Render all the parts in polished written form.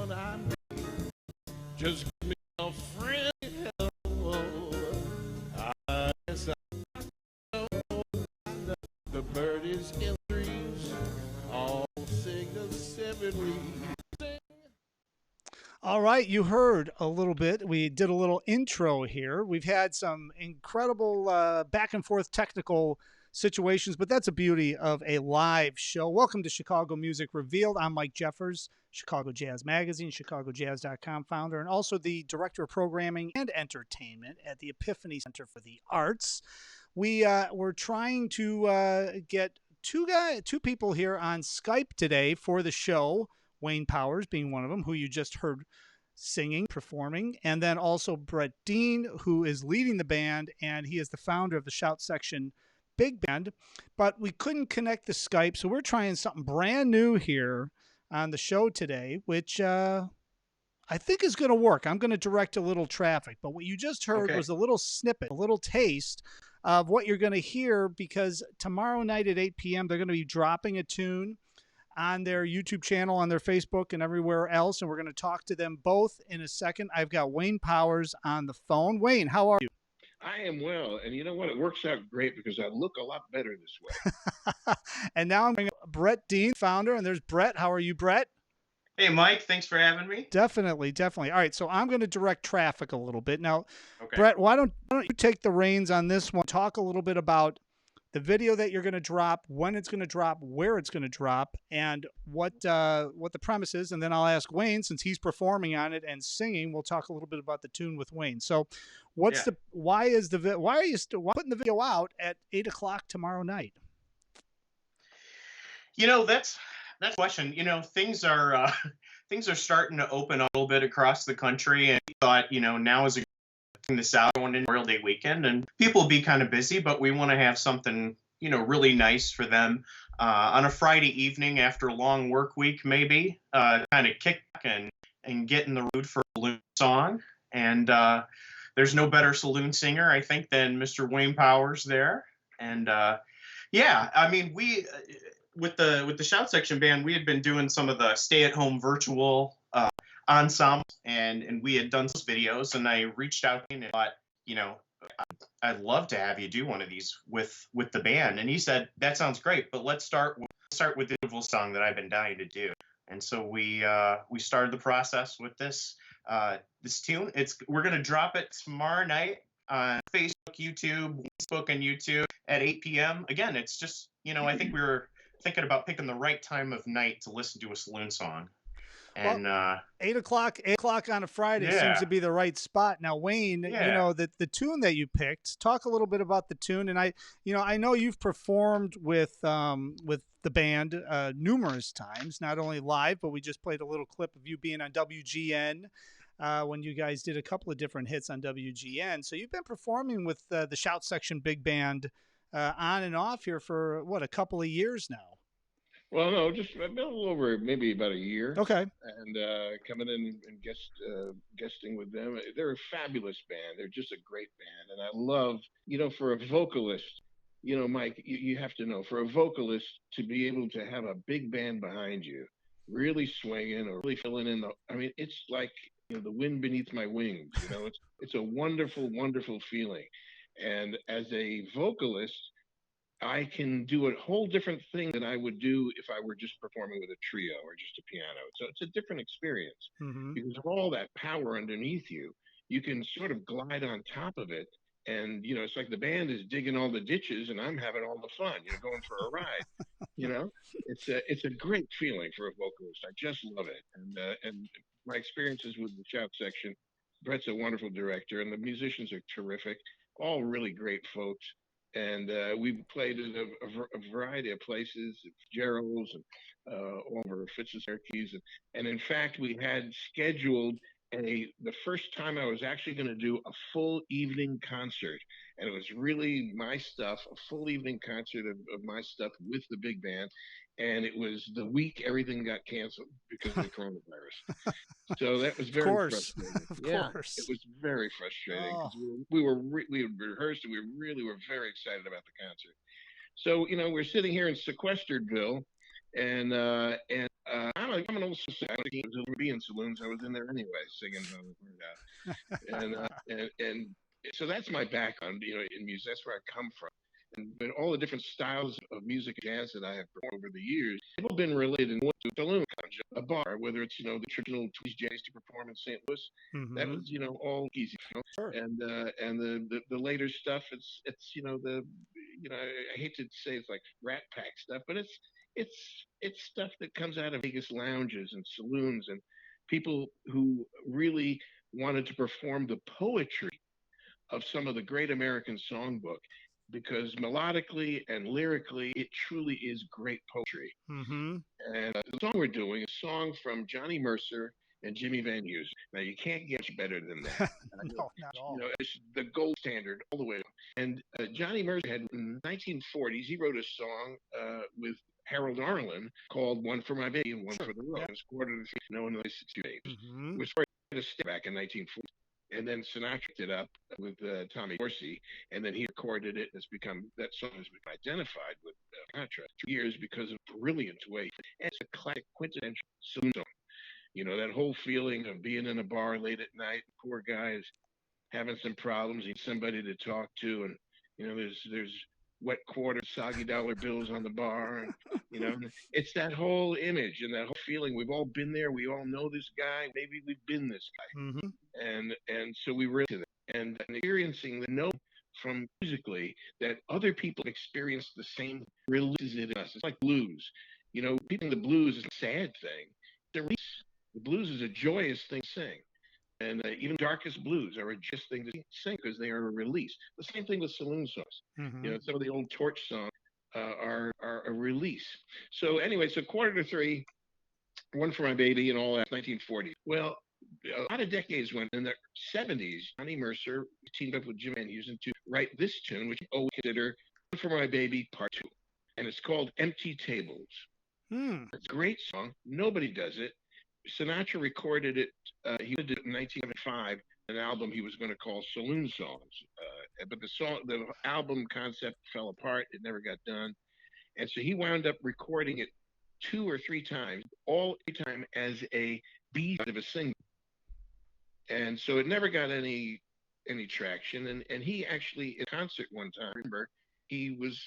what I need. Just give me a friend. I guess I know the birdies in the trees all sing the seven leaves. All right, you heard a little bit. We did a little intro here. We've had some incredible back and forth technical situations, but that's a beauty of a live show. Welcome to Chicago Music Revealed. I'm Mike Jeffers, Chicago Jazz Magazine, ChicagoJazz.com founder, and also the Director of Programming and Entertainment at the Epiphany Center for the Arts. We're trying to get two people here on Skype today for the show. Wayne Powers being one of them, who you just heard singing, performing, and then also Brett Dean, who is leading the band, and he is the founder of the Shout Section Big Band. But we couldn't connect the Skype, so we're trying something brand new here on the show today, which I think is going to work. I'm going to direct a little traffic, but what you just heard was a little snippet, a little taste of what you're going to hear, because tomorrow night at 8 p.m., they're going to be dropping a tune on their YouTube channel, on their Facebook, and everywhere else. And we're going to talk to them both in a second. I've got Wayne Powers on the phone. Wayne, how are you? I am well. And you know what? It works out great because I look a lot better this way. And now I'm bringing Brett Dean, founder. And there's Brett. How are you, Brett? Hey, Mike. Thanks for having me. Definitely. All right. So I'm going to direct traffic a little bit. Now, Brett, why don't you take the reins on this one? Talk a little bit about the video that you're going to drop, when it's going to drop, where it's going to drop, and what the premise is. And then I'll ask Wayne, since he's performing on it and singing, we'll talk a little bit about the tune with Wayne. So why are you putting the video out at 8 o'clock tomorrow night? You know, that's a question. You know, things are starting to open up a little bit across the country, and we thought, you know, now is a this out going into Memorial Day weekend, and people will be kind of busy, but we want to have something, you know, really nice for them on a Friday evening after a long work week, maybe kind of kick back and get in the mood for a saloon song. And there's no better saloon singer, I think, than Mr. Wayne Powers there. And yeah, I mean, we with the Shout Section band, we had been doing some of the stay-at-home virtual ensemble, and we had done some videos, and I reached out to him and thought, you know, I'd love to have you do one of these with the band. And he said, that sounds great, but let's start with the beautiful song that I've been dying to do. And so we started the process with this tune. We're going to drop it tomorrow night on Facebook, and YouTube at 8 p.m. Again, it's just, you know, I think we were thinking about picking the right time of night to listen to a saloon song. And 8 o'clock on a Friday seems to be the right spot. Now, Wayne, you know, the tune that you picked, talk a little bit about the tune. And I know you've performed with the band numerous times, not only live, but we just played a little clip of you being on WGN when you guys did a couple of different hits on WGN. So you've been performing with the Shout Section Big Band on and off here for, what, a couple of years now? Well, no, just I've been a little over maybe about a year. Okay. And coming in and guesting with them. They're a fabulous band. They're just a great band. And I love, you know, for a vocalist, you know, Mike, you have to know, for a vocalist to be able to have a big band behind you, really swinging or really filling in I mean, it's like, you know, the wind beneath my wings. You know, it's a wonderful, wonderful feeling. And as a vocalist, I can do a whole different thing than I would do if I were just performing with a trio or just a piano. So it's a different experience because of all that power underneath you. You can sort of glide on top of it. And, you know, it's like the band is digging all the ditches and I'm having all the fun, you know, going for a ride. You know, it's a great feeling for a vocalist. I just love it. And my experiences with the Shout Section, Brett's a wonderful director and the musicians are terrific, all really great folks. And we played in a variety of places, Gerald's and all over Fitzgerald's. And in fact, we had scheduled the first time I was actually going to do a full evening concert. And it was really my stuff, a full evening concert of my stuff with the big band. And it was the week everything got canceled because of the coronavirus. So that was very frustrating. Of course. It was very frustrating because we had rehearsed and we really were very excited about the concert. So, you know, we're sitting here in Sequesteredville I'm an old singer. I was be in saloons. I was in there anyway, singing the word out. And so that's my background, in music. That's where I come from. And but all the different styles of music and jazz that I have performed over the years have all been related in one to a saloon, a bar, whether it's the traditional Tweez jazz to perform in St. Louis. That Mm-hmm. was all easy, Sure. and the later stuff, it's I hate to say it's like Rat Pack stuff, but it's stuff that comes out of Vegas lounges and saloons and people who really wanted to perform the poetry of some of the great American songbook because melodically and lyrically it truly is great poetry. Mm-hmm. And the song we're doing is a song from Johnny Mercer and Jimmy Van Heusen. Now you can't get much better than that. No, not at all. It's the gold standard all the way. And Johnny Mercer had in the 1940s he wrote a song with Harold Arlen called "One for My Baby and One Sure. for the Road." Yeah. It's quarter to three. No one knows 60 days. Mm-hmm. It was started to stay back in 1940. And then Sinatra did up with Tommy Dorsey, and then he recorded it. And it's become that song has become identified with Sinatra for years because of brilliant way. And it's a classic quintessential saloon song. That whole feeling of being in a bar late at night, poor guys having some problems, need somebody to talk to, and there's wet quarters, soggy dollar bills on the bar, and it's that whole image and that whole feeling. We've all been there. We all know this guy. Maybe we've been this guy, Mm-hmm. and so we relate to that, and experiencing the note from musically that other people have experienced the same releases it in us. It's like blues. People in the blues is a sad thing. The release. The blues is a joyous thing to sing. And even darkest blues are a just thing to sing because they are a release. The same thing with saloon songs. Mm-hmm. Some of the old torch songs are a release. So anyway, so quarter to three, One for My Baby, and all that, 1940. Well, a lot of decades went. In the 70s, Johnny Mercer teamed up with Jim Van Heusen to write this tune, which we consider One for My Baby Part 2. And it's called Empty Tables. Mm. It's a great song. Nobody does it. Sinatra recorded it. He did it in 1975, an album he was going to call Saloon Songs. But the album concept fell apart. It never got done, and so he wound up recording it two or three times, all every time as a B side of a single. And so it never got any traction. And he actually in concert one time, remember, he was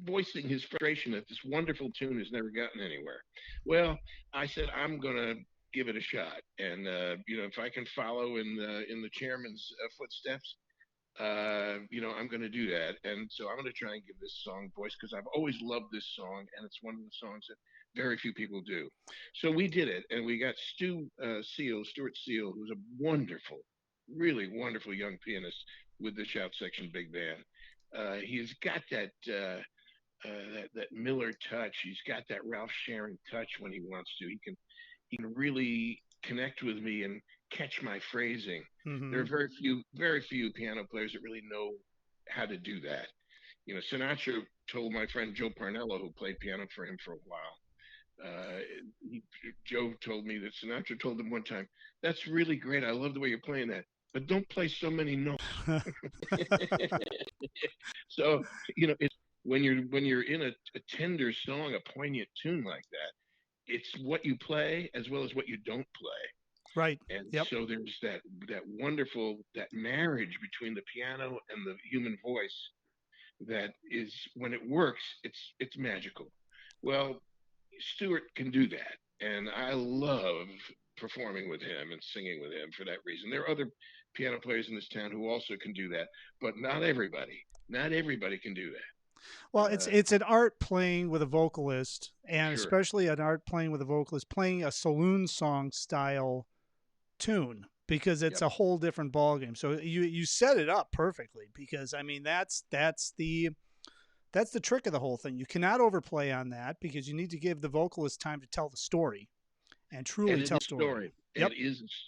voicing his frustration that this wonderful tune has never gotten anywhere. Well, I said I'm gonna give it a shot, and if I can follow in the chairman's footsteps, I'm going to do that. And so I'm going to try and give this song voice because I've always loved this song, and it's one of the songs that very few people do. So we did it, and we got Stuart Seal, who's a wonderful, really wonderful young pianist with the Shout Section Big Band. He's got that Miller touch. He's got that Ralph Sharon touch when he wants to. He can really connect with me and catch my phrasing. There Mm-hmm. are very few piano players that really know how to do that. Sinatra told my friend Joe Parnello, who played piano for him for a while. Uh, Joe told me that Sinatra told him one time, "That's really great. I love the way you're playing that, but don't play so many notes." So it's when you're in a tender song, a poignant tune like that, it's what you play as well as what you don't play. Right. And Yep. so there's that wonderful that marriage between the piano and the human voice that is when it works, it's magical. Well, Stewart can do that, and I love performing with him and singing with him for that reason. There are other piano players in this town who also can do that, but not everybody. Not everybody can do that. Well, it's an art playing with a vocalist, and Sure. especially an art playing with a vocalist playing a saloon song style tune because it's Yep. a whole different ballgame. So you set it up perfectly because I mean that's the trick of the whole thing. You cannot overplay on that because you need to give the vocalist time to tell the story and truly And it tell is the a story. story. Yep.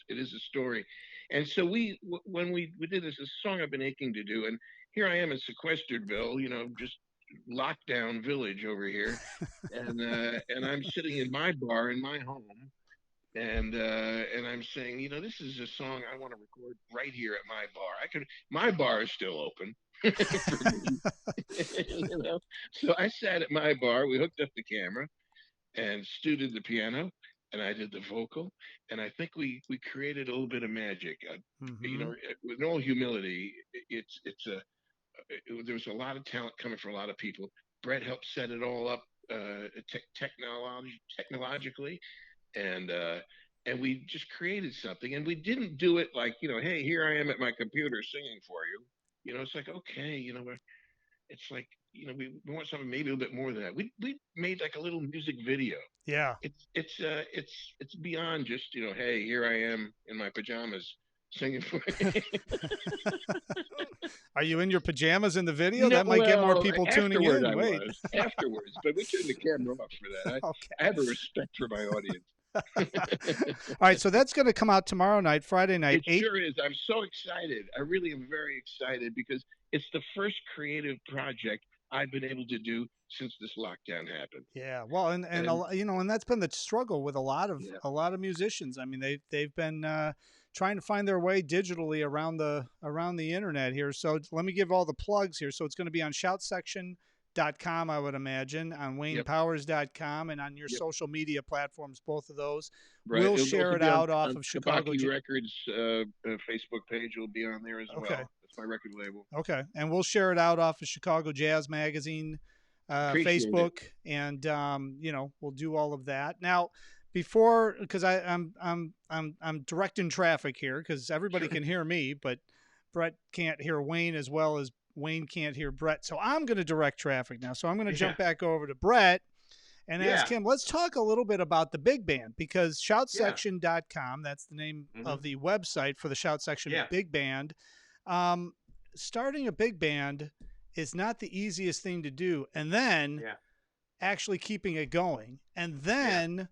It is a story. And so when we did this, a song I've been aching to do, and here I am in Sequesteredville, just lockdown village over here, and I'm sitting in my bar in my home, and I'm saying, this is a song I want to record right here at my bar. My bar is still open. for me. So I sat at my bar. We hooked up the camera, and Stu did the piano, and I did the vocal, and I think we created a little bit of magic. Mm-hmm. With all humility, it's a there was a lot of talent coming from a lot of people. Brett helped set it all up technologically, and we just created something, and we didn't do it like, hey, here I am at my computer singing for you. It's like, okay, it's like, we want something maybe a little bit more than that. We made like a little music video. Yeah. It's beyond just, hey, here I am in my pajamas singing for you. Are you in your pajamas in the video? No, That might get more well, people tuning afterward in. I Wait. was afterwards, but we turned the camera off for that. Okay. I have a respect for my audience. All right, so that's going to come out tomorrow night, Friday night, It 8. sure is. I'm so excited. I really am very excited because it's the first creative project I've been able to do since this lockdown happened. Yeah, well, and And and that's been the struggle with yeah, a lot of musicians. I mean, they've been trying to find their way digitally around the internet here. So let me give all the plugs here. So it's going to be on shoutsection.com, I would imagine, on yep, waynepowers.com, and on your yep. social media platforms, both of those. Right. We'll It'll share also it be out off on of Chicago. Kabaki Records Facebook page. Will be on there as Okay. well. That's my record label. Okay, and we'll share it out off of Chicago Jazz Magazine, Appreciate it. Facebook, and we'll do all of that now. Before, because I'm directing traffic here because everybody Sure. can hear me, but Brett can't hear Wayne as well as Wayne can't hear Brett. So I'm going to direct traffic now. So I'm going to Yeah. jump back over to Brett and Yeah. ask him. Let's talk a little bit about the big band because Yeah. shoutsection.com, that's the name Mm-hmm. of the website for the Shout Section Yeah. Big Band. Um, Starting a big band is not the easiest thing to do, and then Yeah. actually keeping it going, and then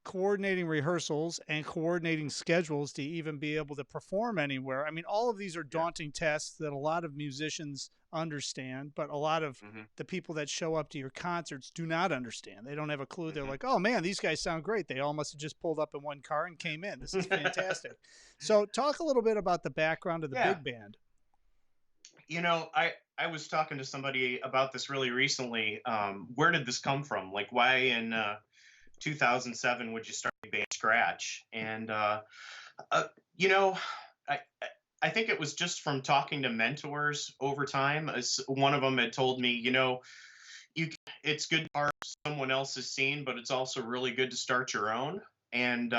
coordinating rehearsals and coordinating schedules to even be able to perform anywhere. I mean, all of these are Yeah. daunting tasks that a lot of musicians understand, but a lot of Mm-hmm. the people that show up to your concerts do not understand. They don't have a clue. They're Mm-hmm. like, oh man, these guys sound great. They all must have just pulled up in one car and came in. This is fantastic. So talk a little bit about the background of the Yeah. big band. I was talking to somebody about this really recently. Where did this come from? Like, why in 2007 would you start a band from scratch? And uh, you know, I I think it was just from talking to mentors over time. As one of them had told me, you it's good to start someone else's scene, but it's also really good to start your own. And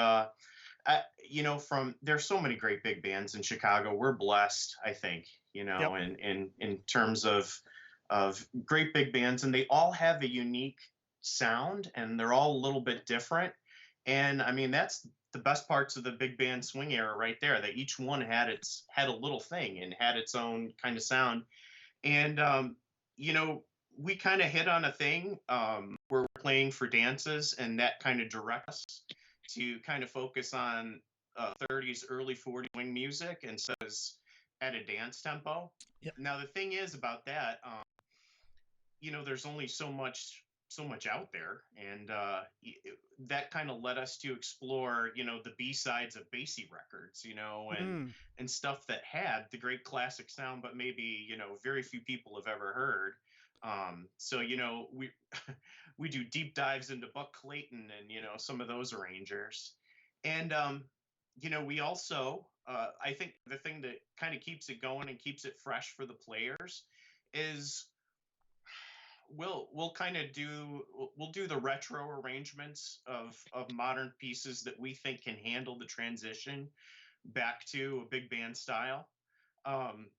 from there's so many great big bands in Chicago. We're blessed, I think, Yep. in terms of great big bands, and they all have a unique sound, and they're all a little bit different. And I mean, that's the best parts of the big band swing era right there. That each one had a little thing and had its own kind of sound. And you know, we kind of hit on a thing where we're playing for dances, and that kind of directs us to kind of focus on 30s, early 40s swing music and says at a dance tempo. Yep. Now the thing is about that, there's only so much out there, and that kind of led us to explore, the B sides of bassy records, and stuff that had the great classic sound, but maybe very few people have ever heard. So we we do deep dives into Buck Clayton and some of those arrangers, and we also I think the thing that kind of keeps it going and keeps it fresh for the players is we'll kind of we'll do the retro arrangements of modern pieces that we think can handle the transition back to a big band style.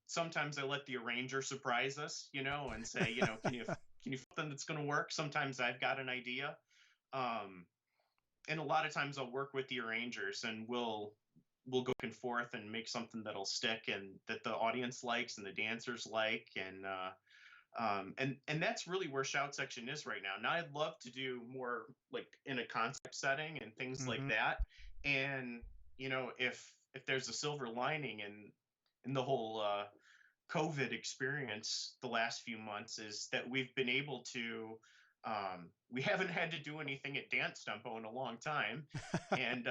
Sometimes I let the arranger surprise us, and say, can you something that's going to work? Sometimes I've got an idea, and a lot of times I'll work with the arrangers, and we'll go back and forth and make something that'll stick and that the audience likes and the dancers like, and that's really where Shout Section is right now. Now I'd love to do more like in a concept setting and things like that. And if there's a silver lining in the whole COVID experience the last few months is that we've been able to we haven't had to do anything at dance tempo in a long time, and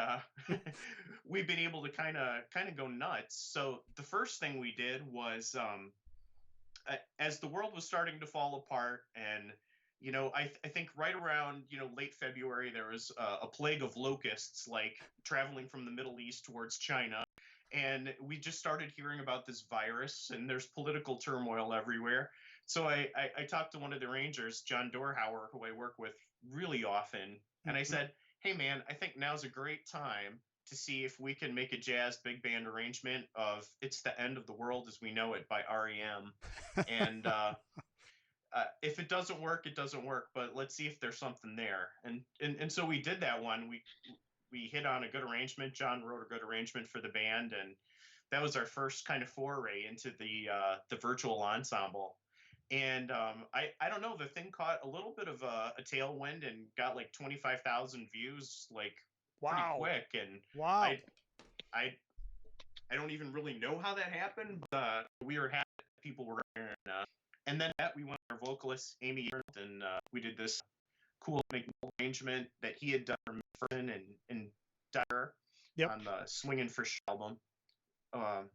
we've been able to kind of go nuts. So the first thing we did was as the world was starting to fall apart, and I think right around late February there was a plague of locusts like traveling from the Middle East towards China, and we just started hearing about this virus, and there's political turmoil everywhere. So I talked to one of the Rangers, John Dorhauer, who I work with really often, and I Mhm. said, "Hey man, I think now's a great time to see if we can make a jazz big band arrangement of It's the End of the World as We Know It by REM." And if it doesn't work, it doesn't work, but let's see if there's something there. And so we did that one. We hit on a good arrangement. John wrote a good arrangement for the band, and that was our first kind of foray into the virtual ensemble. And I don't know, the thing caught a little bit of a tailwind and got like 25,000 views like pretty Wow. quick. And Wow. I I don't even really know how that happened, but we were happy that people were there. And then we went with our vocalist Amy Ernst, and we did this cool arrangement that he had done for Ferguson and Dyer Yep. on the Swingin' for Sh album. Um,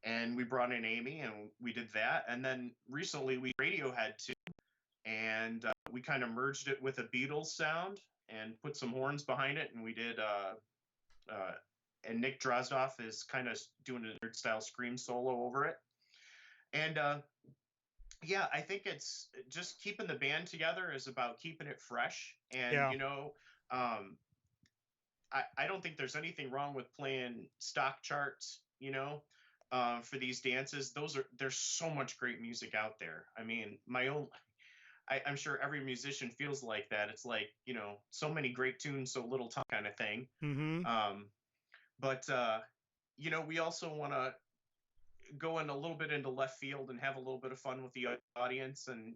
and we brought in Amy, and we did that. And then recently we Radiohead too, and we kind of merged it with a Beatles sound and put some horns behind it, and we did. And Nick Drozdoff is kind of doing a nerd style scream solo over it. And yeah, I think it's just keeping the band together is about keeping it fresh. And, Yeah. um, I don't think there's anything wrong with playing stock charts, for these dances. There's so much great music out there. I mean, I'm sure every musician feels like that. It's like, so many great tunes, so little time kind of thing. Mm-hmm. But we also want to go in a little bit into left field and have a little bit of fun with the audience, and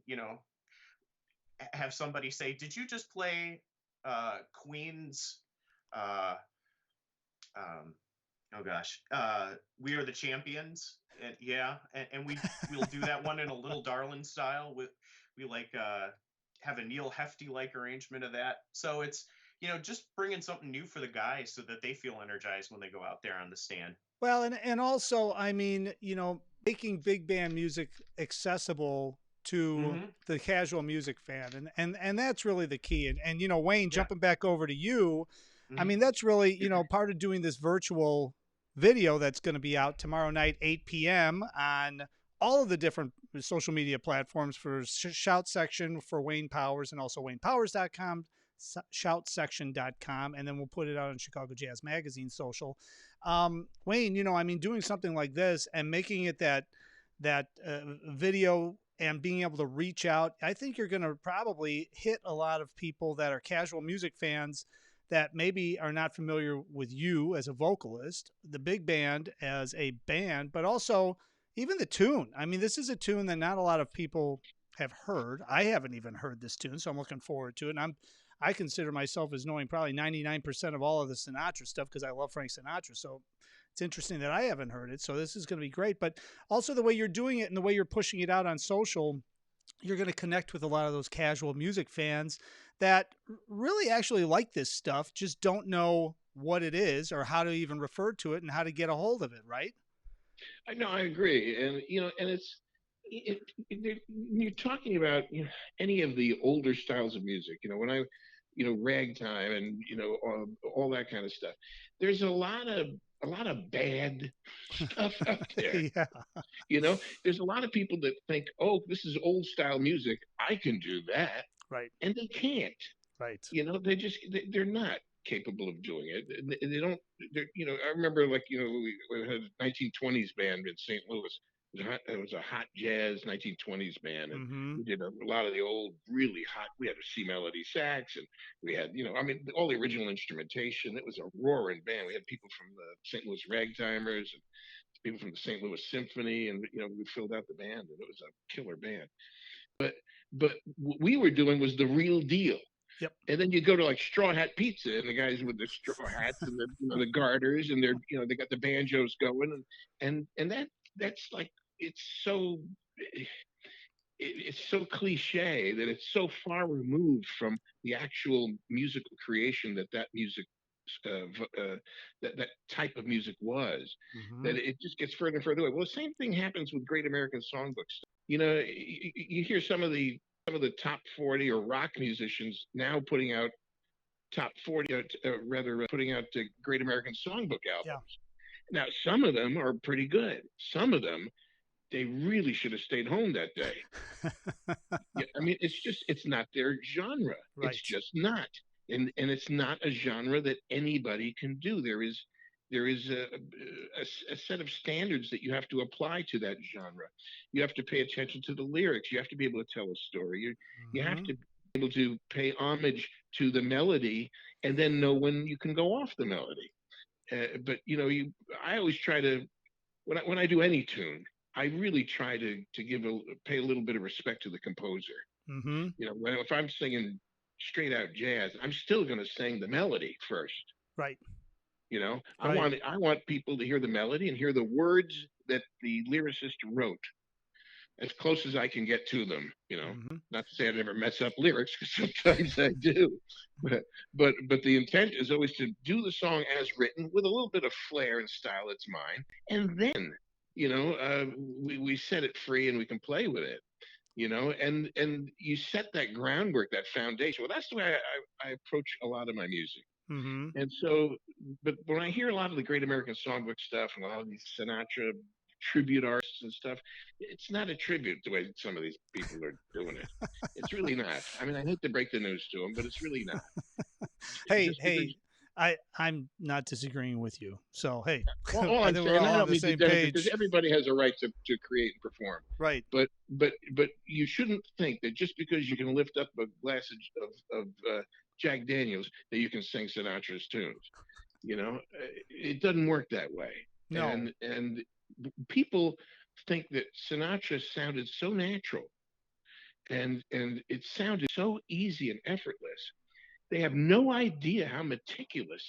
have somebody say, "Did you just play Queen's uh, um, oh gosh, We Are the Champions?" And yeah, and we'll do that one in a Little Darlin style. We like have a Neil Hefti like arrangement of that. So it's just bringing something new for the guys so that they feel energized when they go out there on the stand. Well, and also, I mean, making big band music accessible to Mm-hmm. the casual music fan, and that's really the key. And Wayne, Yeah. jumping back over to you, I Mm-hmm. mean, that's really part of doing this virtual video that's going to be out tomorrow night, 8 p.m. on all of the different social media platforms for Shout Section for Wayne Powers, and also WaynePowers.com, shoutsection.com, and then we'll put it out on Chicago Jazz Magazine social. Wayne, I mean, doing something like this and making it that video and being able to reach out, I think you're going to probably hit a lot of people that are casual music fans that maybe are not familiar with you as a vocalist, the big band as a band, but also even the tune. I mean, this is a tune that not a lot of people have heard. I haven't even heard this tune, so I'm looking forward to it. And I consider myself as knowing probably 99% of all of the Sinatra stuff because I love Frank Sinatra. So it's interesting that I haven't heard it. So this is going to be great. But also the way you're doing it and the way you're pushing it out on social, you're going to connect with a lot of those casual music fans that really actually like this stuff, just don't know what it is or how to even refer to it and how to get a hold of it, right? I know, I agree, and and you're talking about any of the older styles of music. When I, ragtime and all that kind of stuff. There's a lot of bad stuff out there. Yeah, There's a lot of people that think, oh, this is old style music. I can do that, right, and they can't. right. They're not capable of doing it. They don't. I remember, like, we had a 1920s band in St. Louis. It was a hot jazz 1920s band, and Mm-hmm. we did a lot of the old really hot. We had a C melody sax, and we had, I mean, all the original instrumentation. It was a roaring band. We had people from the St. Louis Ragtimers and people from the St. Louis Symphony, and we filled out the band, and it was a killer band. But what we were doing was the real deal. Yep. And then you go to like Straw Hat Pizza, and the guys with the straw hats and the garters, and they're they got the banjos going, and that's like, it's so it's so cliche that it's so far removed from the actual musical creation that music that type of music was, Mm-hmm. that it just gets further and further away. Well, the same thing happens with Great American Songbooks. You know, you hear some of the top 40 or rock musicians now putting out top 40, rather putting out Great American Songbook Yeah. albums. Now, some of them are pretty good. Some of them, they really should have stayed home that day. Yeah, I mean, it's not their genre. It's Right. just not, and it's not a genre that anybody can do. There is a set of standards that you have to apply to that genre. You have to pay attention to the lyrics. You have to be able to tell a story. You have Mm-hmm. to be able to pay homage to the melody, and then know when you can go off the melody. But I always try to, when I do any tune, I really try to pay a little bit of respect to the composer. Mm-hmm. If I'm singing straight out jazz, I'm still going to sing the melody first. Right. I Right. want people to hear the melody and hear the words that the lyricist wrote as close as I can get to them. Mm-hmm. Not to say I never mess up lyrics, because sometimes I do, but the intent is always to do the song as written with a little bit of flair and style that's mine, and then we set it free and we can play with it. And you set that groundwork, that foundation. Well, that's the way I approach a lot of my music. Mm-hmm. And so, but when I hear a lot of the Great American Songbook stuff and a lot of these Sinatra tribute artists and stuff, it's not a tribute the way some of these people are doing it. It's really not. I mean, I hate to break the news to them, but it's really not. Hey, Just because, hey, I'm not disagreeing with you. So hey, well, all I I'm think we're saying, all I on don't the mean to same denigrate, because page. everybody has a right to create and perform. Right. But you shouldn't think that just because you can lift up a glass of Jack Daniels that you can sing Sinatra's tunes. It doesn't work that way. No. And people think that Sinatra sounded so natural, and it sounded so easy and effortless. They have no idea how meticulous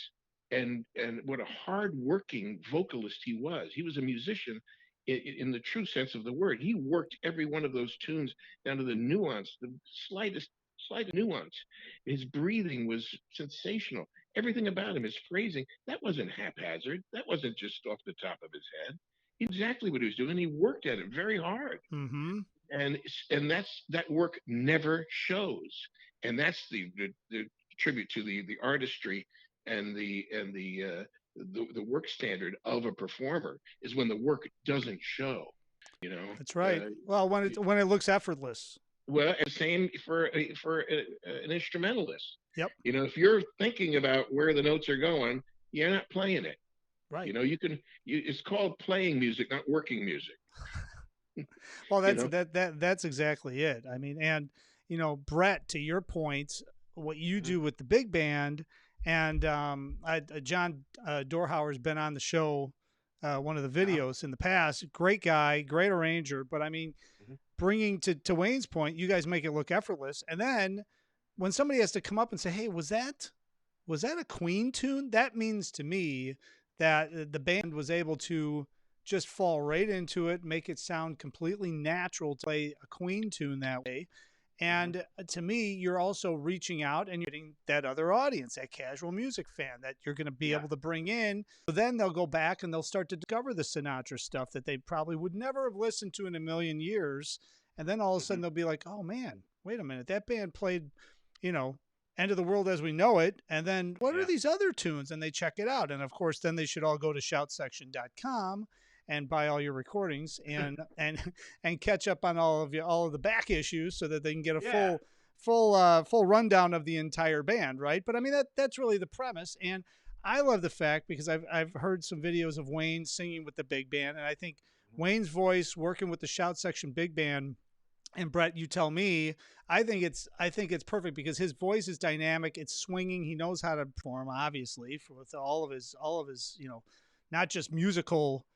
and what a hard-working vocalist he was. He was a musician in the true sense of the word. He worked every one of those tunes down to the nuance, the slightest nuance. His breathing was sensational. Everything about him, his phrasing, that wasn't haphazard. That wasn't just off the top of his head. He knew exactly what he was doing. He worked at it very hard, Mm-hmm. and that work never shows. And that's the tribute to the artistry and the work standard of a performer, is when the work doesn't show. You know, That's right. uh, Well, when it looks effortless. well, and same for an instrumentalist. Yep. If you're thinking about where the notes are going, you're not playing it. Right. It's called playing music, not working music. Well, You that's know, that's exactly it. I mean, and Brett, to your point, what you Mhm. do with the big band, and John Dorhauer's been on the show, one of the uh videos in the past. Great guy, great arranger. But I mean, Mhm. bringing to Wayne's point, you guys make it look effortless, and then when somebody has to come up and say, "Hey, was that a Queen tune?" That means to me that the band was able to just fall right into it, make it sound completely natural to play a Queen tune that way. Mhm. And to me, you're also reaching out and you're getting that other audience, that casual music fan that you're going to be Yeah. able to bring in. So then they'll go back and they'll start to discover the Sinatra stuff that they probably would never have listened to in a million years. And then all of a sudden Mhm. they'll be like, oh man, wait a minute, that band played, you know, End of the World as We Know It. And then what are Yeah. these other tunes? And they check it out. And of course, then they should all go to shoutsection.com and buy all your recordings and catch up on all of the back issues so that they can get a Yeah. full rundown of the entire band, right? But I mean that's really the premise. And I love the fact, because I've heard some videos of Wayne singing with the big band, and I think Mhm. Wayne's voice working with the Shout Section big band, and Brett, you tell me. I think it's perfect because his voice is dynamic. It's swinging. He knows how to perform, obviously, with all of his, not just musical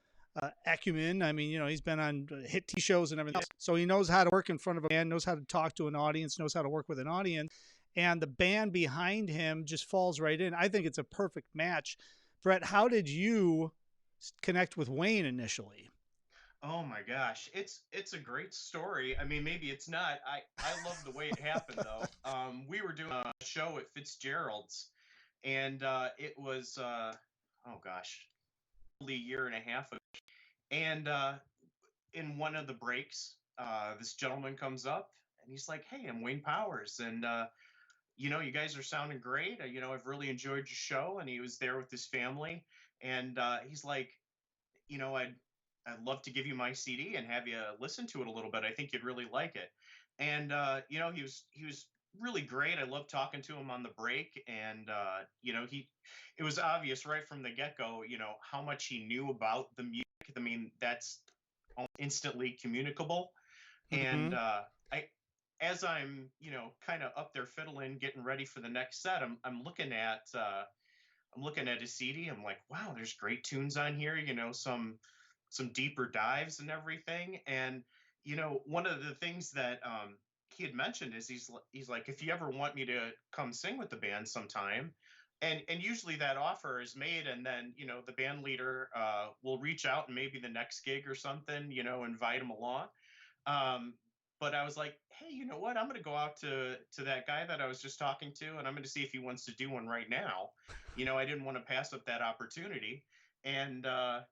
acumen. I mean, he's been on hit TV shows and everything else, so he knows how to work in front of a band, knows how to talk to an audience, knows how to work with an audience, and the band behind him just falls right in. I think it's a perfect match. Brett, how did you connect with Wayne initially? Oh my gosh, it's a great story. I mean, maybe it's not. I love the way it happened though. We were doing a show at Fitzgerald's, and it was oh gosh, probably a year and a half ago. And in one of the breaks, this gentleman comes up and he's like, "Hey, I'm Wayne Powers, and you guys are sounding great. I've really enjoyed your show." And he was there with his family, and he's like, I'd love to give you my CD and have you listen to it a little bit. I think you'd really like it. And he was really great. I loved talking to him on the break, and it was obvious right from the get go, how much he knew about the music. I mean, that's instantly communicable. And Hmm. I, as I'm, kind of up there fiddling, getting ready for the next set, I'm looking at his CD. I'm like, wow, there's great tunes on here. Some deeper dives and everything. And one of the things that he had mentioned is he's like, if you ever want me to come sing with the band sometime, and usually that offer is made, and then the band leader will reach out and maybe the next gig or something, invite him along. Um, but I was like, hey, you know what? I'm going to go out to that guy that I was just talking to, and I'm going to see if he wants to do one right now. I didn't want to pass up that opportunity. And I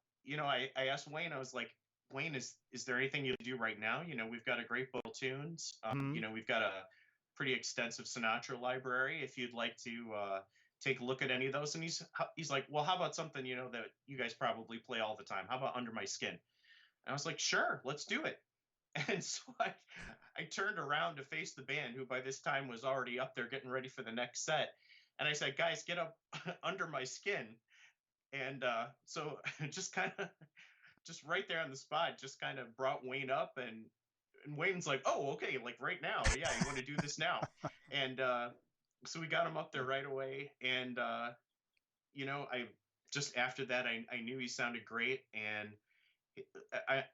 asked Wayne. I was like, Wayne, is there anything you do right now? We've got a great book of tunes. Hmm. We've got a pretty extensive Sinatra library. If you'd like to take a look at any of those. And he's like, well, how about something that you guys probably play all the time? How about Under My Skin? And I was like, sure, let's do it. And so I turned around to face the band, who by this time was already up there getting ready for the next set. And I said, guys, get up under my skin. And so just kind of, just right there on the spot, just kind of brought Wayne up. And Wayne's like, oh, okay, like right now. Yeah, you want to do this now. And so we got him up there right away. And, I just after that, I knew he sounded great. And I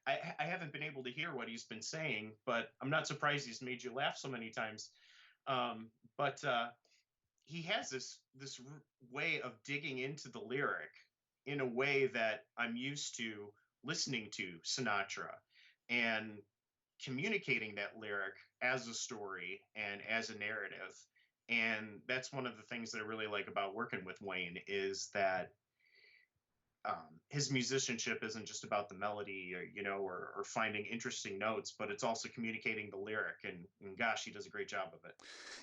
haven't been able to hear what he's been saying, but I'm not surprised he's made you laugh so many times. But he has this way of digging into the lyric in a way that I'm used to listening to Sinatra, and communicating that lyric as a story and as a narrative. And that's one of the things that I really like about working with Wayne, is that his musicianship isn't just about the melody, or finding interesting notes, but it's also communicating the lyric. And gosh, he does a great job of it.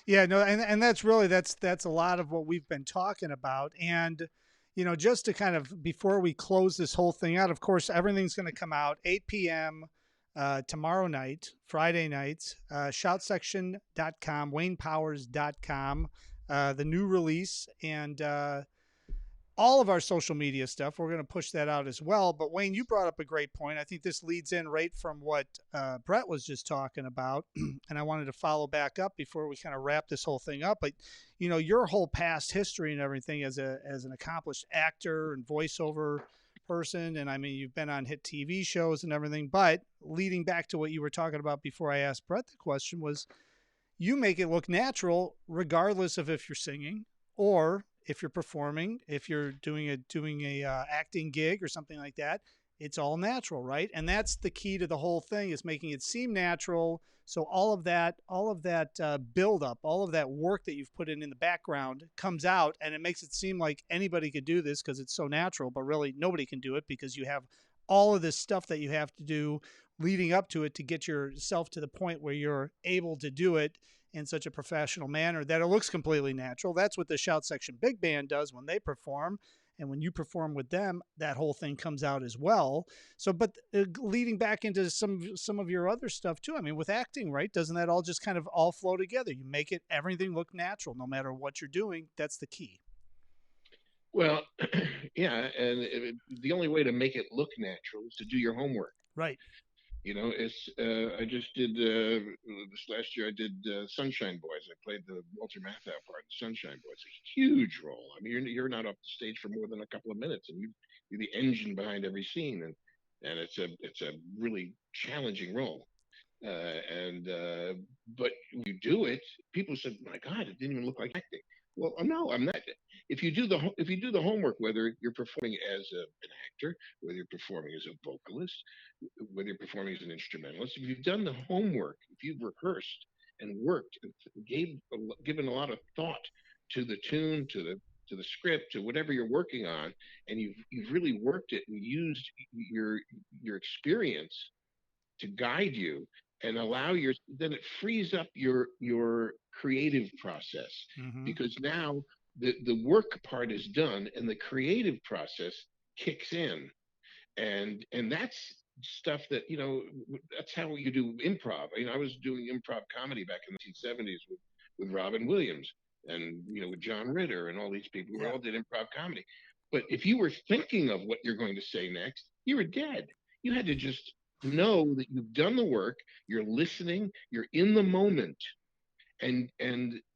Yeah, no, and that's really that's a lot of what we've been talking about. And just to kind of, before we close this whole thing out, of course, everything's going to come out 8 p.m. Tomorrow night, Friday nights, shoutsection.com, waynepowers.com, the new release, and all of our social media stuff. We're going to push that out as well. But Wayne, you brought up a great point. I think this leads in right from what Brett was just talking about, and I wanted to follow back up before we kind of wrap this whole thing up. But your whole past history and everything as an accomplished actor and voiceover person, and I mean, you've been on hit TV shows and everything. But leading back to what you were talking about before I asked Brett the question was, you make it look natural regardless of if you're singing or if you're performing, if you're doing a acting gig or something like that. It's all natural, right? And that's the key to the whole thing, is making it seem natural. So all of that build up, all of that work that you've put in the background comes out, and it makes it seem like anybody could do this because it's so natural. But really, nobody can do it, because you have all of this stuff that you have to do leading up to it to get yourself to the point where you're able to do it in such a professional manner that it looks completely natural. That's what the Shout Section Big Band does when they perform. And when you perform with them, that whole thing comes out as well. So, but leading back into some of your other stuff too. I mean, with acting, right? Doesn't that all just kind of all flow together? You make it everything look natural, no matter what you're doing. That's the key. Well, yeah, and the only way to make it look natural is to do your homework. Right. It's I just did this last year. I did Sunshine Boys. I played the Walter Matthau part in Sunshine Boys. A huge role. I mean, you're not off the stage for more than a couple of minutes, and you're the engine behind every scene, and it's a really challenging role. And But when you do it, people said, "My God, it didn't even look like acting." Well, no, I'm not. If you do the homework, whether you're performing as an actor, whether you're performing as a vocalist, whether you're performing as an instrumentalist, if you've done the homework, if you've rehearsed and worked and given a lot of thought to the tune, to the script, to whatever you're working on, and you've really worked it and used your your experience to guide you and allow your, then it frees up your creative process, Mm-hmm. because now the work part is done and the creative process kicks in. And that's stuff that, that's how you do improv. I was doing improv comedy back in the 1970s with Robin Williams, and with John Ritter and all these people. We Yeah. all did improv comedy. But if you were thinking of what you're going to say next, you were dead. You had to just know that you've done the work, you're listening, you're in the moment, and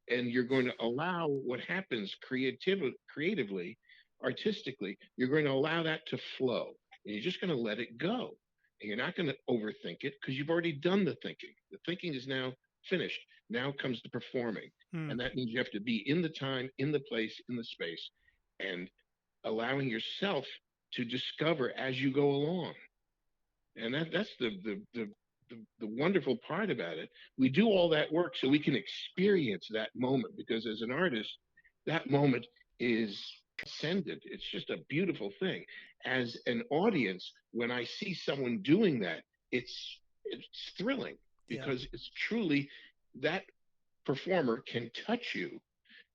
you're going to allow what happens creatively, artistically, you're going to allow that to flow, and you're just going to let it go, and you're not going to overthink it because you've already done the thinking is now finished. Now comes the performing, Hmm. and that means you have to be in the time, in the place, in the space, and allowing yourself to discover as you go along. And that's the wonderful part about it. We do all that work so we can experience that moment, because as an artist, that moment is transcended. It's just a beautiful thing. As an audience, when I see someone doing that, it's thrilling, Yeah. because it's truly, that performer can touch you.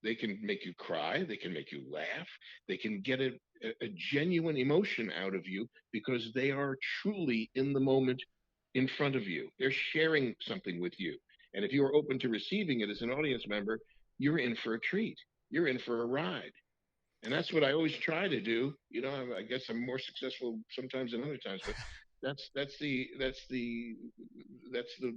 They can make you cry. They can make you laugh. They can get a genuine emotion out of you, because they are truly in the moment in front of you. They're sharing something with you. And if you are open to receiving it as an audience member, you're in for a treat. You're in for a ride. And that's what I always try to do. I guess I'm more successful sometimes than other times, but that's the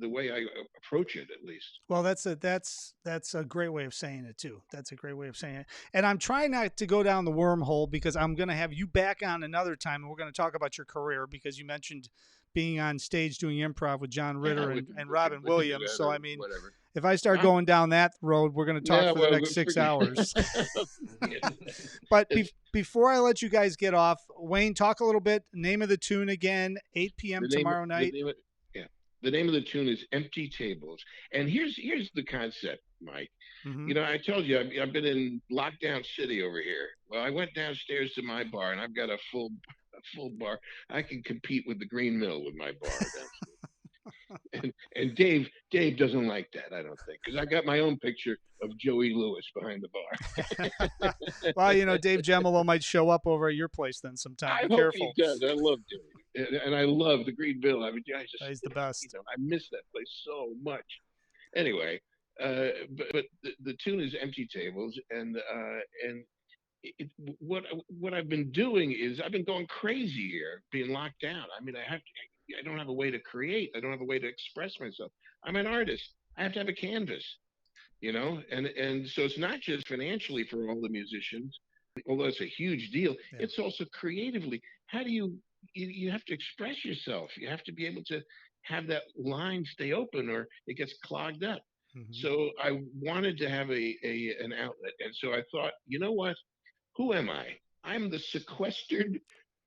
way I approach it, at least. Well, that's a great way of saying it too. That's a great way of saying it. And I'm trying not to go down the wormhole, because I'm going to have you back on another time, and we're going to talk about your career, because you mentioned being on stage doing improv with John Yeah, Ritter we and we could Robin we could do Williams. that So or I mean, whatever. if I start I'm going down that road, we're going to talk Yeah, for the well, next we 6 hours. yeah. But It's before I let you guys get off, Wayne, talk a little bit. Name of the tune again. 8 p.m. the name tomorrow the night. name of yeah. The name of the tune is Empty Tables. And here's the concept, Mike. Mm-hmm. I told you I've been in lockdown city over here. Well, I went downstairs to my bar, and I've got a full bar. I can compete with the Green Mill with my bar downstairs. And Dave doesn't like that, I don't think, because I got my own picture of Joey Lewis behind the bar. Well, Dave Gemolo might show up over at your place then sometime. I Be hope he careful. does. I love Dave, and I love the Green Bill. I mean, I just, He's the best. I miss that place so much. Anyway, but the tune is Empty Tables, and it, what I've been doing is I've been going crazy here, being locked down. I mean, I don't have a way to create. I don't have a way to express myself. I'm an artist. I have to have a canvas, and so it's not just financially for all the musicians, although it's a huge deal. Yeah. It's also creatively. How do you have to express yourself? You have to be able to have that line stay open, or it gets clogged up. Mm-hmm. So I wanted to have an outlet, and so I thought, you know what? Who am I? I'm the sequestered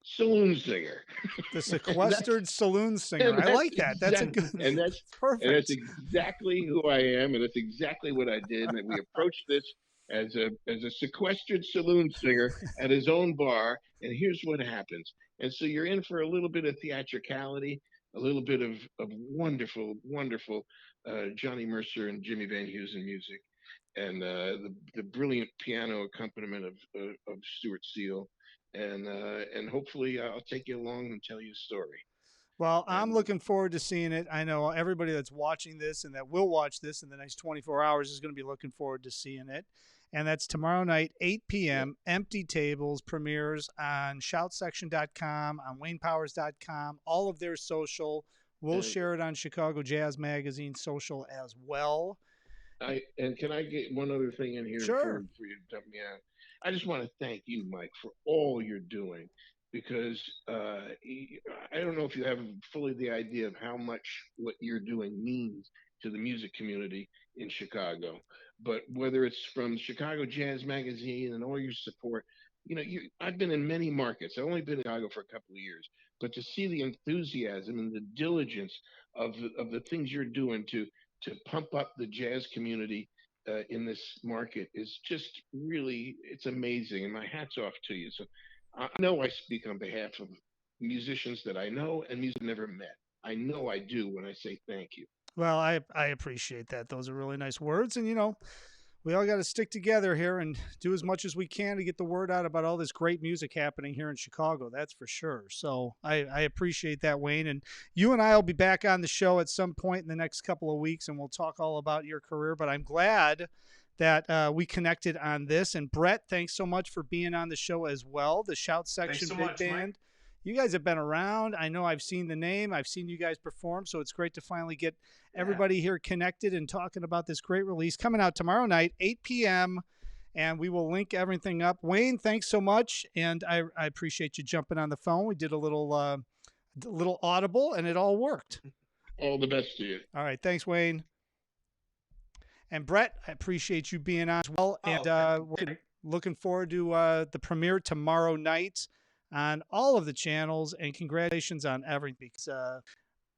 saloon singer. The and that's sequestered saloon singer. and I that's like that. That's a exact good. and that's and that's Perfect. exactly who I am, and that's exactly what I did. And we approached this as a sequestered saloon singer at his own bar. And here's what happens. And so you're in for a little bit of theatricality, a little bit of wonderful, wonderful Johnny Mercer and Jimmy Van Heusen music, and the brilliant piano accompaniment of Stuart Seal, and hopefully I'll take you along and tell you a story. Well, I'm And looking forward to seeing it. I know everybody that's watching this and that will watch this in the next 24 hours is going to be looking forward to seeing it. And that's tomorrow night, 8 yeah, p.m. Empty Tables premieres on shoutsection.com, on waynepowers.com, all of their social. We'll and share it on Chicago Jazz Magazine social as well. can I get one other thing in here Sure. for you to dump me out? I just want to thank you, Mike, for all you're doing, because I don't know if you have fully the idea of how much what you're doing means to the music community in Chicago. But whether it's from Chicago Jazz Magazine and all your support, I've been in many markets. I've only been in Chicago for a couple of years, but to see the enthusiasm and the diligence of the things you're doing to pump up the jazz community in this market is just really, it's amazing. And my hat's off to you. So I know I speak on behalf of musicians that I know and music I've never met. I know I do when I say thank you. Well, I appreciate that. Those are really nice words. And, we all got to stick together here and do as much as we can to get the word out about all this great music happening here in Chicago. That's for sure. So I appreciate that, Wayne. And you and I will be back on the show at some point in the next couple of weeks, and we'll talk all about your career. But I'm glad that we connected on this. And Brett, thanks so much for being on the show as well. The Shout Section so Big much, Band. Mike. You guys have been around. I know I've seen the name. I've seen you guys perform. So it's great to finally get everybody here connected and talking about this great release coming out tomorrow night, 8 p.m. And we will link everything up. Wayne, thanks so much. And I appreciate you jumping on the phone. We did a little audible, and it all worked. All the best to you. All right. Thanks, Wayne. And Brett, I appreciate you being on as well. And we're looking forward to the premiere tomorrow night on all of the channels, and congratulations on everything, because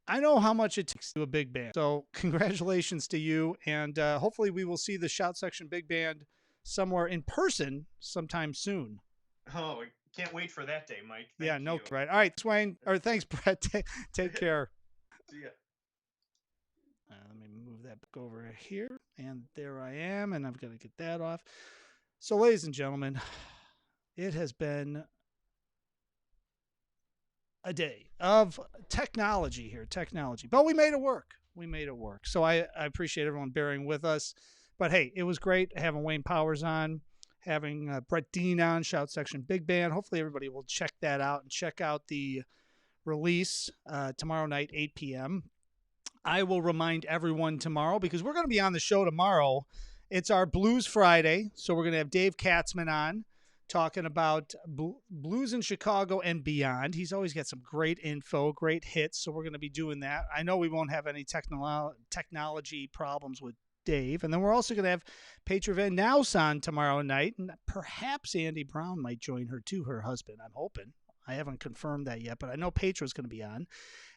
I know how much it takes to do a big band. So congratulations to you, and hopefully we will see the Shout Section Big Band somewhere in person sometime soon. Oh, I can't wait for that day, Mike. Thank you. Right. All right, thanks, Brett. Take care. See ya. Let me move that back over here, and there I am, and I've got to get that off. So, ladies and gentlemen, it has been a day of technology, but we made it work. So I appreciate everyone bearing with us, but hey, it was great having Wayne Powers on, having Brett Dean on, Shout Section Big Band. Hopefully everybody will check that out and check out the release tomorrow night, 8 p.m. I will remind everyone tomorrow, because we're going to be on the show tomorrow. It's our Blues Friday, so we're going to have Dave Katzman on, talking about blues in Chicago and beyond. He's always got some great info, great hits, so we're going to be doing that. I know we won't have any technology problems with Dave. And then we're also going to have Petra Van Naus on tomorrow night, and perhaps Andy Brown might join her too, her husband, I'm hoping. I haven't confirmed that yet, but I know Petra's going to be on.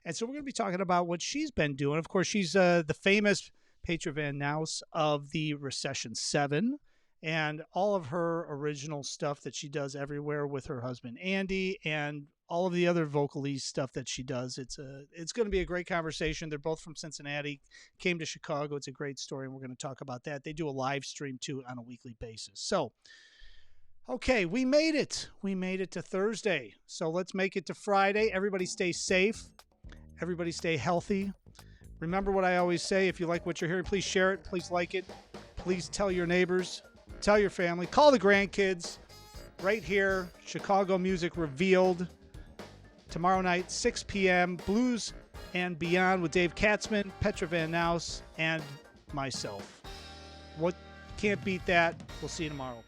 And so we're going to be talking about what she's been doing. Of course, she's the famous Petra Van Naus of the Recession 7. And all of her original stuff that she does everywhere with her husband Andy, and all of the other vocalese stuff that she does. It's going to be a great conversation. They're both from Cincinnati, came to Chicago. It's a great story, and we're going to talk about that. They do a live stream too on a weekly basis. So, okay, we made it. We made it to Thursday. So let's make it to Friday. Everybody stay safe. Everybody stay healthy. Remember what I always say: if you like what you're hearing, please share it. Please like it. Please tell your neighbors. Tell your family. Call the grandkids. Right here, Chicago Music Revealed. Tomorrow night, 6 p.m. Blues and Beyond with Dave Katzman, Petra Van Naus, and myself. What can't beat that? We'll see you tomorrow.